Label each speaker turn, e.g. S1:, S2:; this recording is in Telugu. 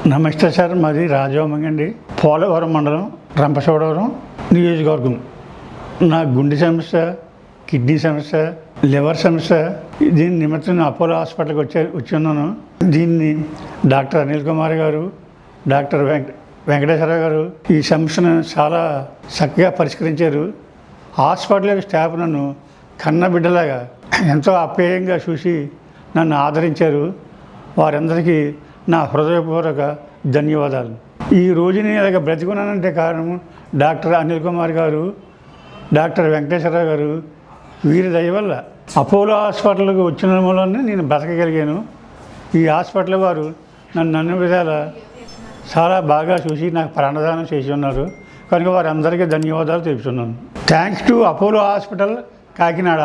S1: నమస్తే సార్, మాది రాజవమంగండి, పోలవరం మండలం, రంపచోడవరం నియోజకవర్గం. నా గుండె సమస్య, కిడ్నీ సమస్య, లివర్ సమస్య, దీని నిమిత్తం అపోలో హాస్పిటల్కి వచ్చి ఉన్నాను. దీన్ని డాక్టర్ అనిల్ కుమార్ గారు, డాక్టర్ వెంకటేశ్వర గారు ఈ సమస్యను చాలా చక్కగా పరిష్కరించారు. హాస్పిటల్ స్టాఫ్ నన్ను కన్న బిడ్డలాగా ఎంతో ఆప్యాయంగా చూసి నన్ను ఆదరించారు. వారందరికీ నా హృదయపూర్వక ధన్యవాదాలు. ఈ రోజు నేను ఇలాగ బ్రతికున్నానంటే కారణం డాక్టర్ అనిల్ కుమార్ గారు, డాక్టర్ వెంకటేశ్వర గారు, వీరి దయ వల్ల అపోలో హాస్పిటల్కి వచ్చిన మూలనే నేను బ్రతకగలిగాను. ఈ హాస్పిటల్ వారు నన్ను అన్ని విధాల చాలా బాగా చూసి నాకు ప్రాణదానం చేసి ఉన్నారు. కనుక వారందరికీ ధన్యవాదాలు తెలుపుతున్నాను. Thanks to Apollo hospital, Kakinada.